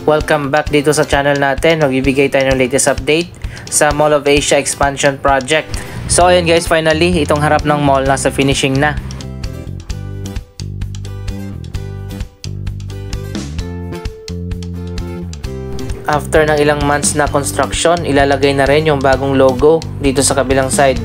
Welcome back dito sa channel natin. Magbibigay tayo ng latest update sa Mall of Asia Expansion Project. So ayun guys, finally itong harap ng mall nasa finishing na. After ng ilang months na construction, ilalagay na rin yung bagong logo dito sa kabilang side.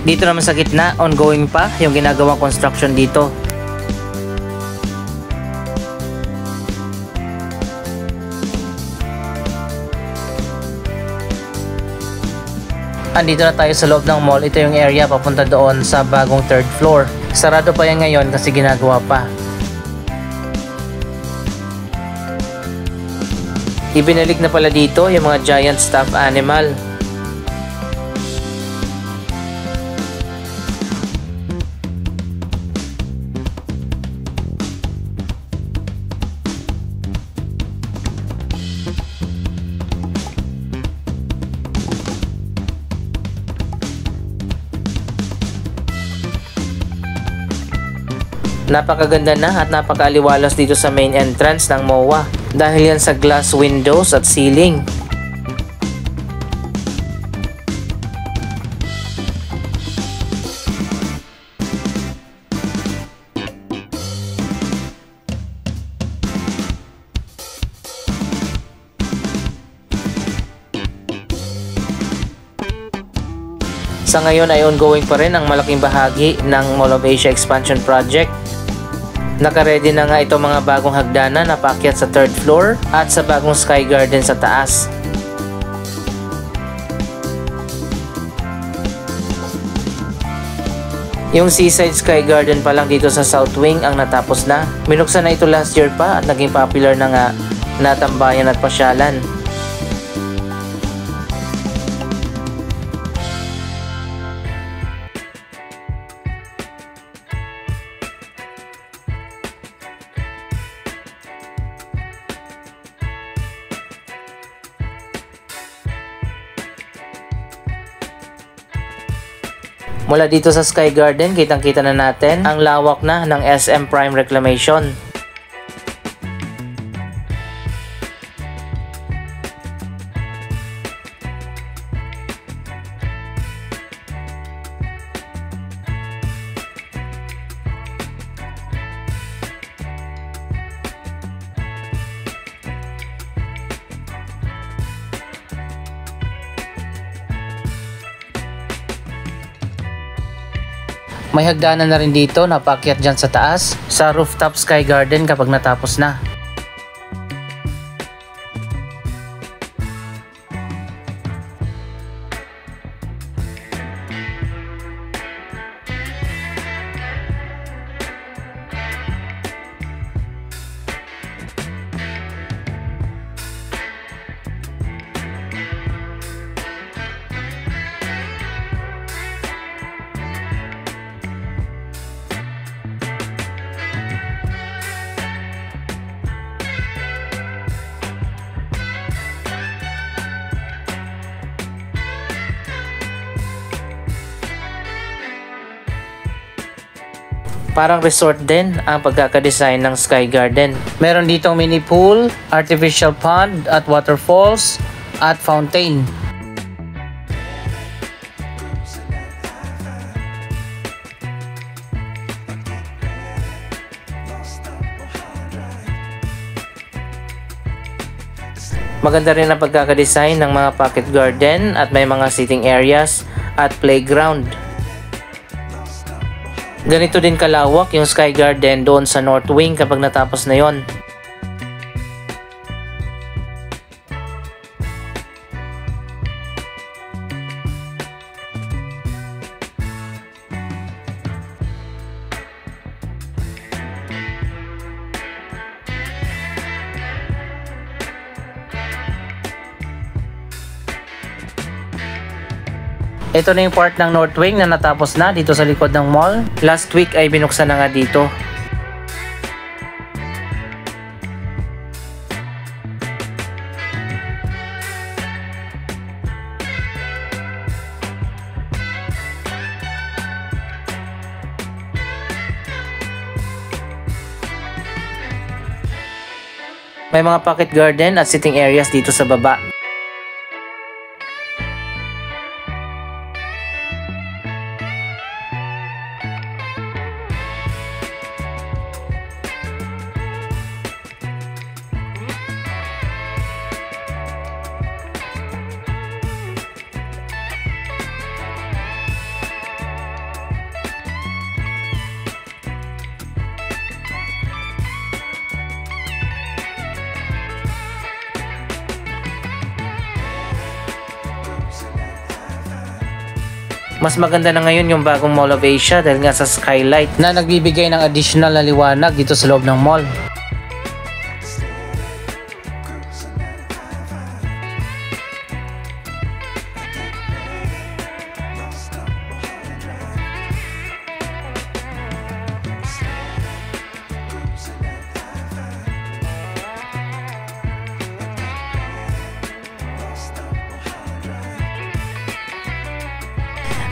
Dito naman sa gitna, ongoing pa yung ginagawang construction dito. Andito na tayo sa loob ng mall. Ito yung area papunta doon sa bagong 3rd floor. Sarado pa yan ngayon kasi ginagawa pa. Ibinalik na pala dito yung mga giant stuffed animal. Napakaganda na at napakaaliwalas dito sa main entrance ng MOA dahil yan sa glass windows at ceiling. Sa ngayon ay ongoing pa rin ang malaking bahagi ng Mall of Asia Expansion Project. Naka-ready na nga itong mga bagong hagdanan na paakyat sa 3rd floor at sa bagong Sky Garden sa taas. Yung Seaside Sky Garden pa lang dito sa South Wing ang natapos na. Minuksan na ito last year pa at naging popular na nga natambayan at pasyalan. Mula dito sa Sky Garden, kitang-kita na natin ang lawak na ng SM Prime Reclamation. May hagdanan na rin dito na paakyat dyan sa taas sa rooftop Sky Garden kapag natapos na. Parang resort din ang pagkakadesign ng Sky Garden. Meron ditong mini pool, artificial pond at waterfalls at fountain. Maganda rin ang pagkakadesign ng mga pocket garden at may mga sitting areas at playground. Ganito din kalawak yung Sky Garden doon sa North Wing kapag natapos na yon. Ito na yung part ng North Wing na natapos na dito sa likod ng mall. Last week ay binuksan na nga dito. May mga pocket garden at sitting areas dito sa baba. Mas maganda na ngayon yung bagong Mall of Asia dahil nga sa skylight na nagbibigay ng additional na liwanag dito sa loob ng mall.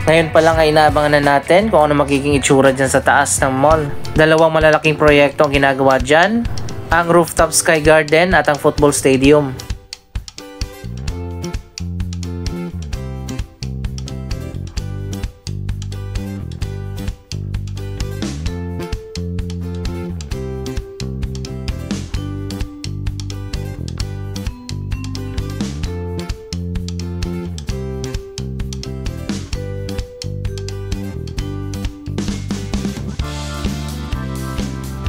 Ngayon pa lang ay inaabangan na natin kung ano magiging itsura dyan sa taas ng mall. Dalawang malalaking proyekto ang ginagawa dyan, ang rooftop Sky Garden at ang football stadium.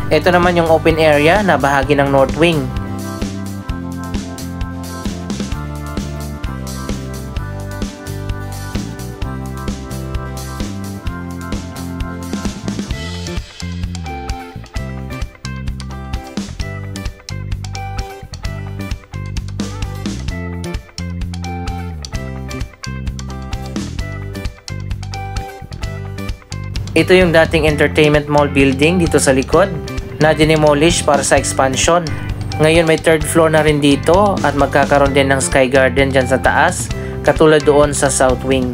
Ito naman yung open area na bahagi ng North Wing. Ito yung dating entertainment mall building dito sa likod na dinemolish para sa expansion. Ngayon may third floor na rin dito at magkakaroon din ng Sky Garden dyan sa taas katulad doon sa South Wing.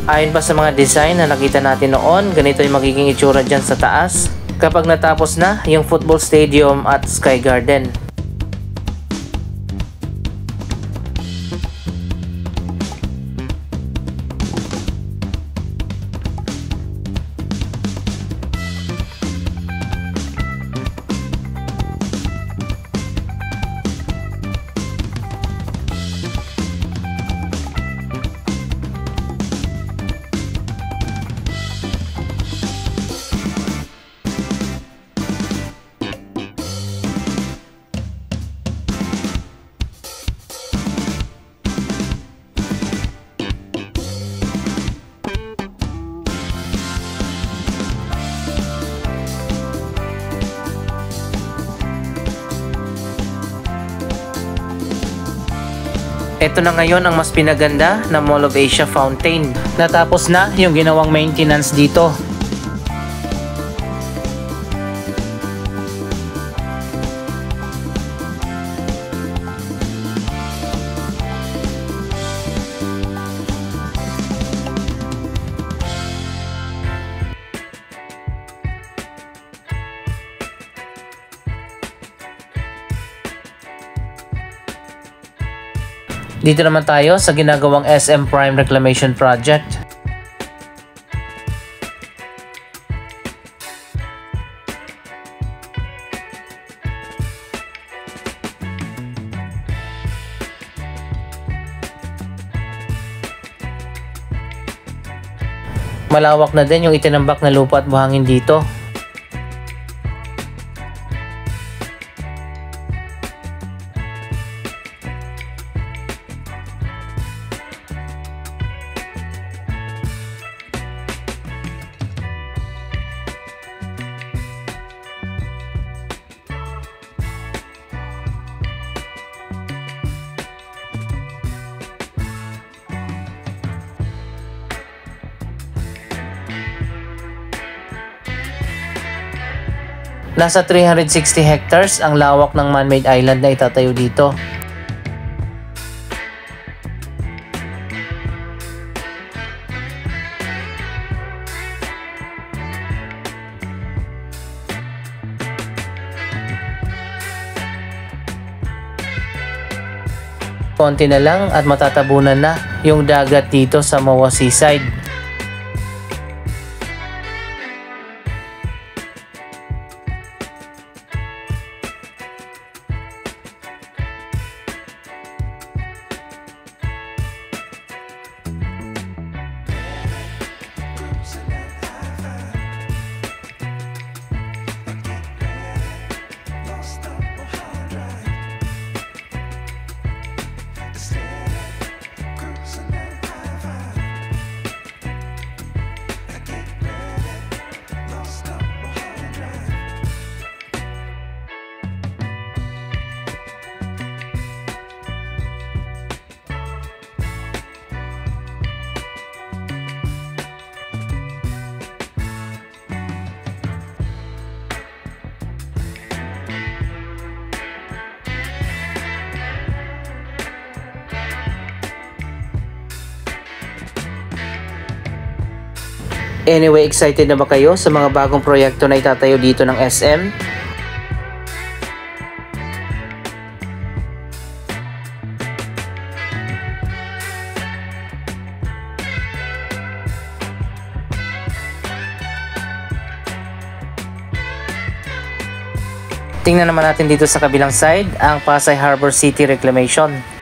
Ayon pa sa mga design na nakita natin noon, ganito yung magiging itsura dyan sa taas kapag natapos na yung football stadium at Sky Garden. Ito na ngayon ang mas pinaganda na Mall of Asia Fountain. Natapos na yung ginawang maintenance dito. Dito naman tayo sa ginagawang SM Prime Reclamation Project. Malawak na din yung itinambak na lupa at buhangin dito. Nasa 360 hectares ang lawak ng man-made island na itatayo dito. Konti na lang at matatabunan na yung dagat dito sa Moa Seaside. Anyway, excited na ba kayo sa mga bagong proyekto na itatayo dito ng SM? Tingnan naman natin dito sa kabilang side ang Pasay Harbor City Reclamation.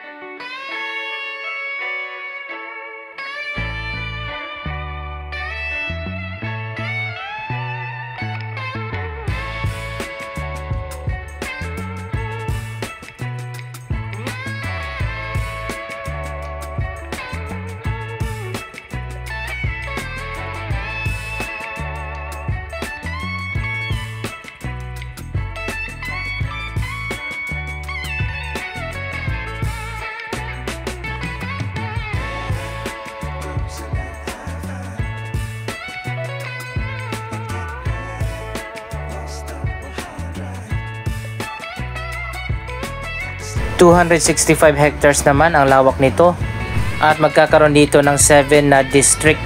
...265 hectares naman ang lawak nito at magkakaroon dito ng 7 na district.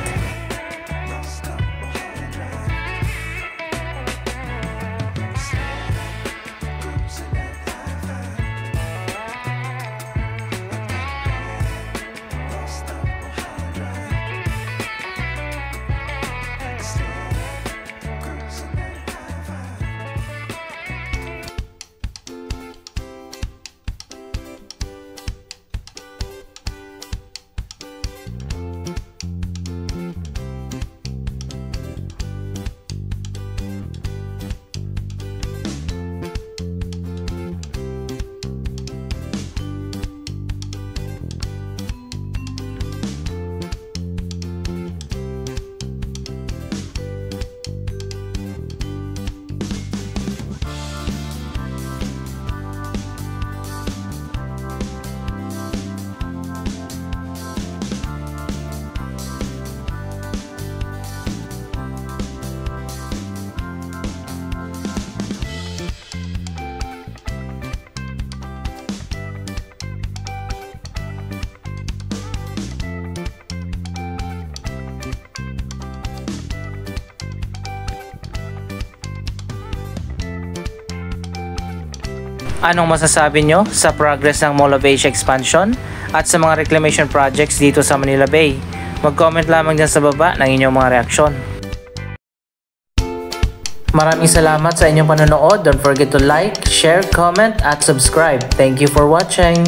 Anong masasabi nyo sa progress ng Mall of Asia expansion at sa mga reclamation projects dito sa Manila Bay? Mag-comment lamang dyan sa baba ng inyong mga reaksyon. Maraming salamat sa inyong panonood. Don't forget to like, share, comment at subscribe. Thank you for watching.